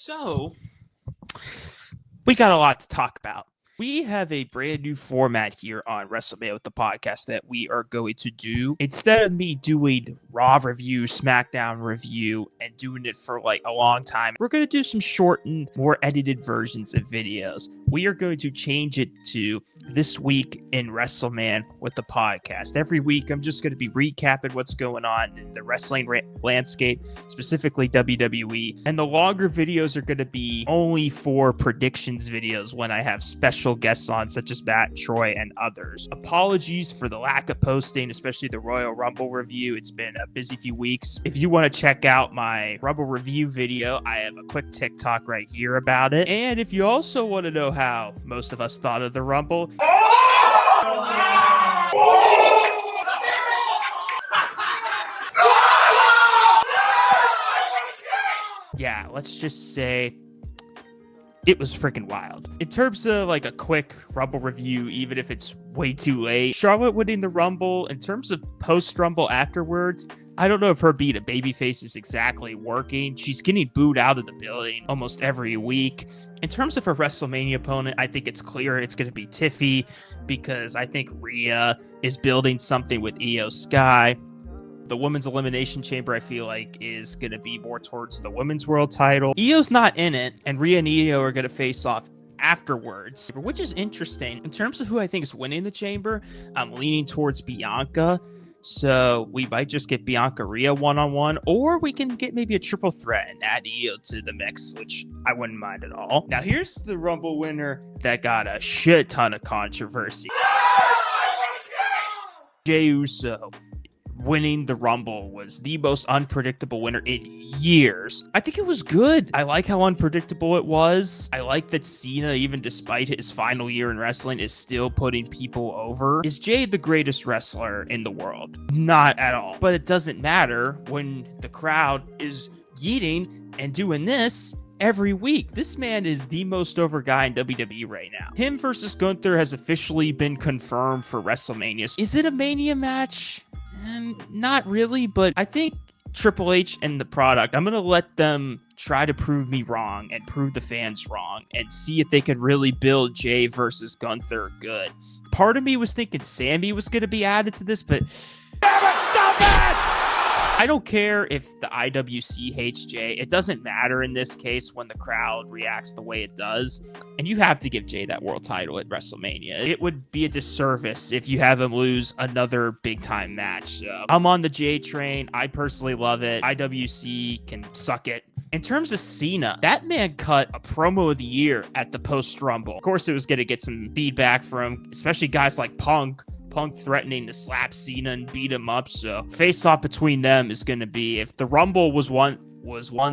So, we got a lot to talk about. We have a brand new format here on WrestleMan With The Podcast that we are going to do. Instead of me doing Raw review, SmackDown review, and doing it for like a long time, we're going to do some shortened, more edited versions of videos. We are going to change it to This Week in WrestleMan With The Podcast. Every week, I'm just going to be recapping what's going on in the wrestling landscape, specifically WWE. And the longer videos are going to be only for predictions videos when I have special guests on, such as Matt, Troy, and others. Apologies for the lack of posting, especially the Royal Rumble review. It's been a busy few weeks. If you want to check out my Rumble review video, I have a quick TikTok right here about it. And if you also want to know how most of us thought of the Rumble, yeah, let's just say it was freaking wild. In terms of like a quick Rumble review, even if it's way too late, Charlotte winning the Rumble, in terms of post-Rumble afterwards, I don't know if her being a babyface is exactly working. She's getting booed out of the building almost every week. In terms of her WrestleMania opponent, I think it's clear it's going to be Tiffy because I think Rhea is building something with Io Sky. The Women's Elimination Chamber, I feel like, is going to be more towards the Women's World title. Io's not in it, and Rhea and Io are going to face off afterwards, which is interesting. In terms of who I think is winning the Chamber, I'm leaning towards Bianca. So we might just get Bianca Rhea one-on-one, or we can get maybe a triple threat and add Io to the mix, which I wouldn't mind at all. Now, here's the Rumble winner that got a shit ton of controversy. Jey Uso winning the Rumble was the most unpredictable winner in years. I think it was good. I like how unpredictable it was. I like that Cena, even despite his final year in wrestling, is still putting people over. Is Jey the greatest wrestler in the world? Not at all. But it doesn't matter when the crowd is yeeting and doing this every week. This man is the most over guy in WWE right now. Him versus Gunther has officially been confirmed for WrestleMania. Is it a Mania match? Not really, but I think Triple H and the product, I'm going to let them try to prove me wrong and prove the fans wrong and see if they can really build Jey versus Gunther good. Part of me was thinking Sammy was going to be added to this, but damn it, stop it! I don't care if the IWC hates Jey. It doesn't matter in this case when the crowd reacts the way it does. And you have to give Jey that world title at WrestleMania. It would be a disservice if you have him lose another big time match. So I'm on the Jey train. I personally love it. IWC can suck it. In terms of Cena, that man cut a promo of the year at the post-Rumble. Of course, it was going to get some feedback from especially guys like Punk threatening to slap Cena and beat him up. So face-off between them is going to be, if the Rumble was one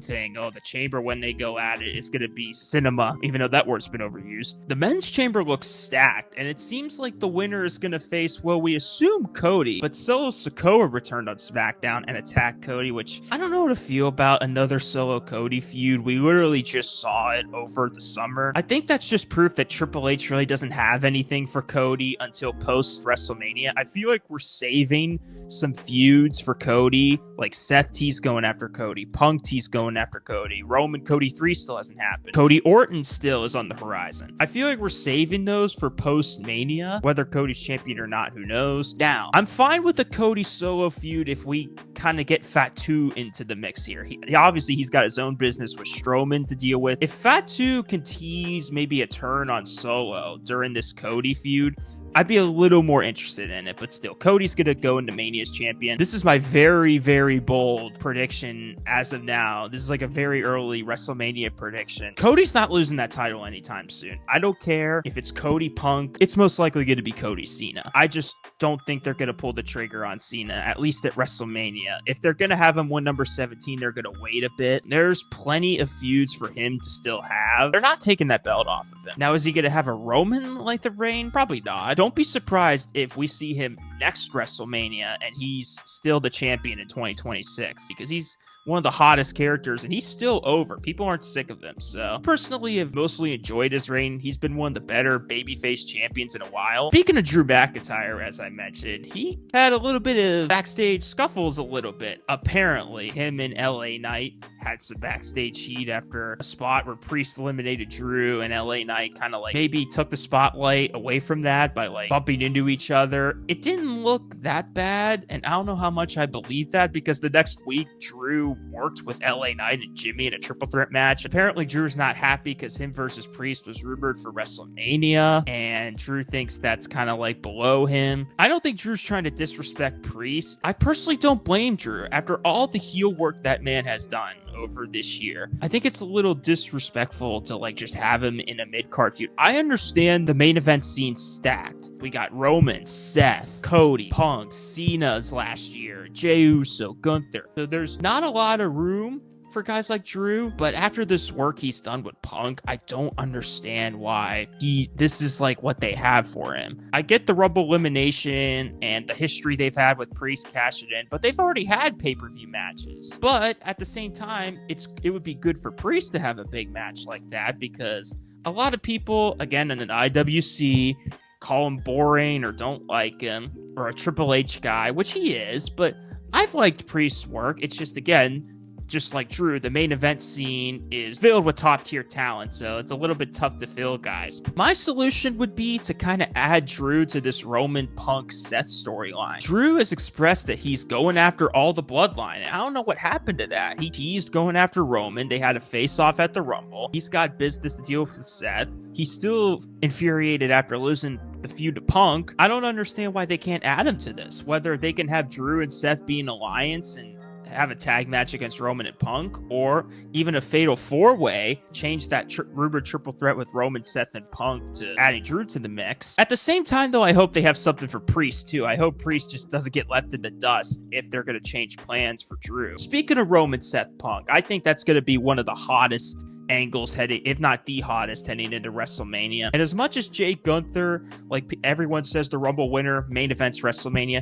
thing, the Chamber, when they go at it, is going to be cinema, even though that word's been overused. The Men's Chamber looks stacked, and it seems like the winner is going to face, well, we assume Cody, but Solo Sikoa returned on SmackDown and attacked Cody, which I don't know how to feel about another Solo Cody feud. We literally just saw it over the summer. I think that's just proof that Triple H really doesn't have anything for Cody until post-WrestleMania. I feel like we're saving some feuds for Cody, like Seth T's going after Cody, Punk T's going after Cody, Roman Cody 3 still hasn't happened, Cody Orton still is on the horizon. I feel like we're saving those for post-Mania, whether Cody's champion or not, who knows. Now, I'm fine with the Cody solo feud if we kind of get Fatu into the mix here. Obviously, he's got his own business with Strowman to deal with. If Fatu can tease maybe a turn on Solo during this Cody feud, I'd be a little more interested in it, but still, Cody's going to go into Mania as champion. This is my very, very bold prediction as of now. This is like a very early WrestleMania prediction. Cody's not losing that title anytime soon. I don't care if it's Cody Punk. It's most likely going to be Cody Cena. I just don't think they're going to pull the trigger on Cena, at least at WrestleMania. If they're going to have him win number 17, they're going to wait a bit. There's plenty of feuds for him to still have. They're not taking that belt off of him. Now, is he going to have a Roman length of reign? Probably not. Don't be surprised if we see him next WrestleMania, and he's still the champion in 2026 because he's one of the hottest characters, and he's still over. People aren't sick of him. So personally, have mostly enjoyed his reign. He's been one of the better babyface champions in a while. Speaking of Drew McIntyre, as I mentioned, he had a little bit of backstage scuffles a little bit. Apparently, him and LA Knight had some backstage heat after a spot where Priest eliminated Drew, and LA Knight kind of like maybe took the spotlight away from that by like bumping into each other. It didn't look that bad, and I don't know how much I believe that because the next week, Drew worked with LA Knight and Jimmy in a triple threat match. Apparently, Drew's not happy because him versus Priest was rumored for WrestleMania, and Drew thinks that's kind of like below him. I don't think Drew's trying to disrespect Priest. I personally don't blame Drew after all the heel work that man has done over this year. I think it's a little disrespectful to like just have him in a mid-card feud. I understand the main event scene stacked. We got Roman, Seth, Cody, Punk, Cena's last year, Jey Uso, Gunther. So there's not a lot of room for guys like Drew, but after this work he's done with Punk, I don't understand why this is like what they have for him. I get the Rumble elimination and the history they've had with Priest cashing in, but they've already had pay-per-view matches. But at the same time, it would be good for Priest to have a big match like that because a lot of people, again, in an IWC, call him boring or don't like him, or a Triple H guy, which he is, but I've liked Priest's work. It's just, again, just like Drew, the main event scene is filled with top tier talent, so it's a little bit tough to fill, guys. My solution would be to kind of add Drew to this Roman Punk Seth storyline. Drew has expressed that he's going after all the bloodline. I don't know what happened to that. He teased going after Roman. They had a face-off at the Rumble. He's got business to deal with Seth. He's still infuriated after losing the feud to Punk. I don't understand why they can't add him to this. Whether they can have Drew and Seth be an alliance and have a tag match against Roman and Punk, or even a fatal four-way, change that rumored triple threat with Roman, Seth, and Punk to adding Drew to the mix. At the same time, though, I hope they have something for Priest, too. I hope Priest just doesn't get left in the dust if they're going to change plans for Drew. Speaking of Roman, Seth, Punk, I think that's going to be one of the hottest angles heading, if not the hottest, heading into WrestleMania. And as much as Jake Gunther, like everyone says, the Rumble winner, main events WrestleMania,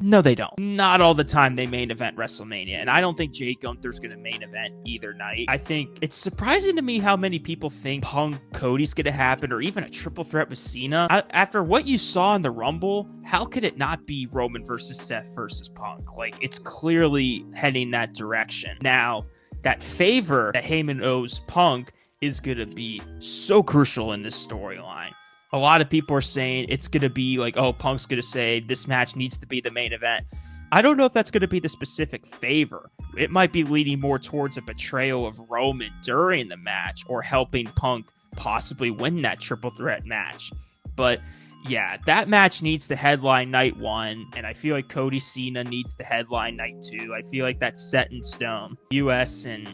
no, they don't. Not all the time they main event WrestleMania. And I don't think Jay Gunther's going to main event either night. I think it's surprising to me how many people think Punk Cody's going to happen, or even a triple threat with Cena. After what you saw in the Rumble, how could it not be Roman versus Seth versus Punk? Like, it's clearly heading that direction. Now, that favor that Heyman owes Punk is going to be so crucial in this storyline. A lot of people are saying it's going to be like, oh, Punk's going to say this match needs to be the main event. I don't know if that's going to be the specific favor. It might be leading more towards a betrayal of Roman during the match, or helping Punk possibly win that triple threat match. But yeah, that match needs to headline night one, and I feel like Cody Cena needs to headline night two. I feel like that's set in stone. US and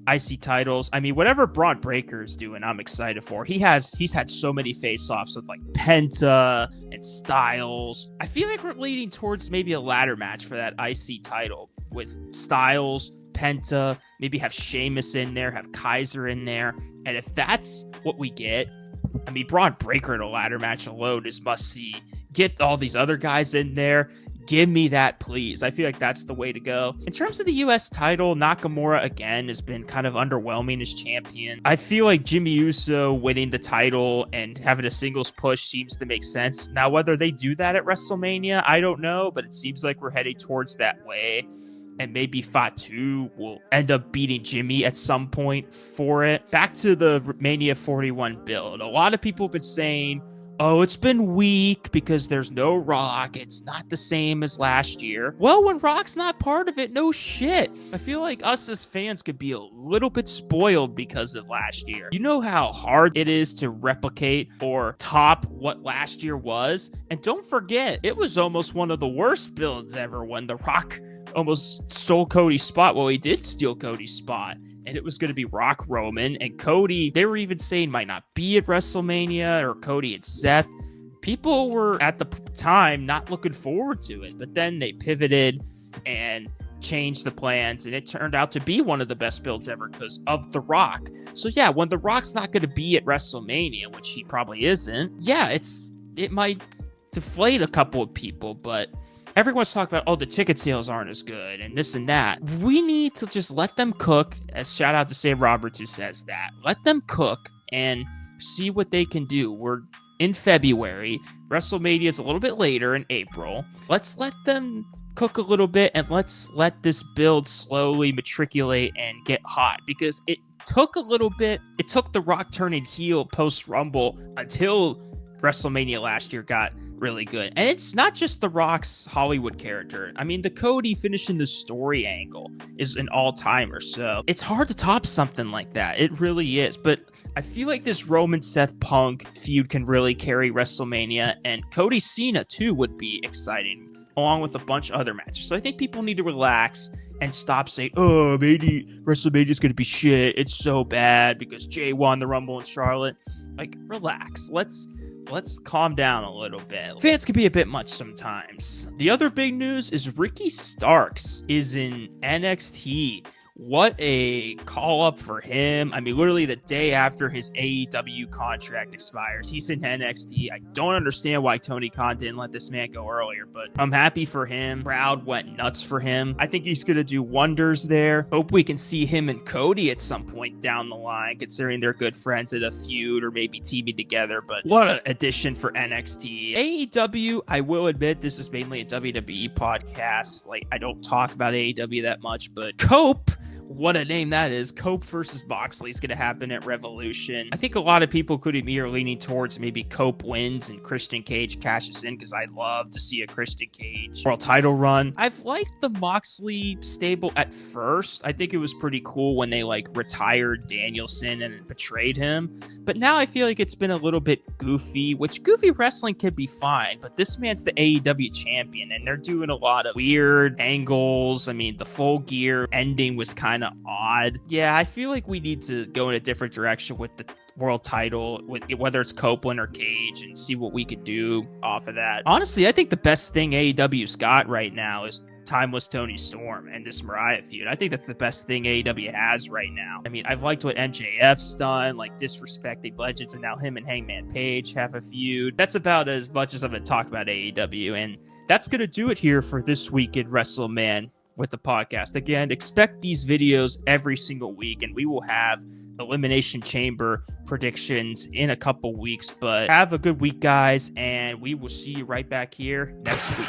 IC titles. I mean, whatever Braun Breaker's doing, I'm excited for. He's had so many face-offs with like Penta and Styles. I feel like we're leading towards maybe a ladder match for that IC title with Styles, Penta, maybe have Sheamus in there, have Kaiser in there. And if that's what we get, I mean, Braun Breaker in a ladder match alone is must-see. Get all these other guys in there. Give me that, please. I feel like that's the way to go. In terms of the U.S. title, Nakamura, again, has been kind of underwhelming as champion. I feel like Jimmy Uso winning the title and having a singles push seems to make sense. Now, whether they do that at WrestleMania, I don't know, but it seems like we're heading towards that way. And maybe Fatu will end up beating Jimmy at some point for it. Back to the Mania 41 build. A lot of people have been saying, oh, it's been weak because there's no Rock. It's not the same as last year. Well, when Rock's not part of it, no shit. I feel like us as fans could be a little bit spoiled because of last year. You know how hard it is to replicate or top what last year was? And don't forget, it was almost one of the worst builds ever when The Rock almost stole Cody's spot. Well, he did steal Cody's spot. And it was going to be Rock, Roman, and Cody. They were even saying might not be at WrestleMania, or Cody and Seth. People were at the time not looking forward to it, but then they pivoted and changed the plans, and it turned out to be one of the best builds ever because of The Rock. So yeah, when The Rock's not going to be at WrestleMania, which he probably isn't, yeah, it might deflate a couple of people, but everyone's talking about, oh, the ticket sales aren't as good and this and that. We need to just let them cook, as shout out to Sam Roberts who says that. Let them cook and see what they can do. We're in February. WrestleMania is a little bit later in April. Let's let them cook a little bit and let's let this build slowly matriculate and get hot, because it took a little bit. It took The Rock turning heel post Rumble until WrestleMania last year got really good. And it's not just The Rock's Hollywood character. I mean, the Cody finishing the story angle is an all-timer, so it's hard to top something like that. It really is. But I feel like this Roman Seth Punk feud can really carry WrestleMania, and Cody Cena too would be exciting, along with a bunch of other matches. So I think people need to relax and stop saying, oh, maybe WrestleMania is going to be shit. It's so bad because Jay won the Rumble in Charlotte. Like, relax. Let's calm down a little bit. Fans can be a bit much sometimes. The other big news is Ricky Starks is in NXT. What a call up for him. I mean, literally the day after his AEW contract expires, he's in NXT. I don't understand why Tony Khan didn't let this man go earlier, but I'm happy for him. Crowd went nuts for him. I think he's going to do wonders there. Hope we can see him and Cody at some point down the line, considering they're good friends at a feud or maybe teaming together. But what an addition for NXT. AEW, I will admit, this is mainly a WWE podcast. Like, I don't talk about AEW that much, but Cope, what a name that is. Cope versus Moxley is going to happen at Revolution. I think a lot of people could be leaning towards maybe Cope wins and Christian Cage cashes in, because I'd love to see a Christian Cage world title run. I've liked the Moxley stable at first. I think it was pretty cool when they like retired Danielson and betrayed him. But now I feel like it's been a little bit goofy, which goofy wrestling can be fine. But this man's the AEW champion and they're doing a lot of weird angles. I mean, the Full Gear ending was kind of odd. Yeah, I feel like we need to go in a different direction with the world title, with whether it's Copeland or Cage, and see what we could do off of that. Honestly, I think the best thing AEW's got right now is Timeless Tony Storm and this Mariah feud. I think that's the best thing AEW has right now. I mean, I've liked what MJF's done, like disrespecting legends, and now him and Hangman Page have a feud. That's about as much as I'm going to talk about AEW, and that's going to do it here for this week in WrestleMan with the podcast. Again, expect these videos every single week, and we will have Elimination Chamber predictions in a couple weeks. But have a good week, guys, and we will see you right back here next week.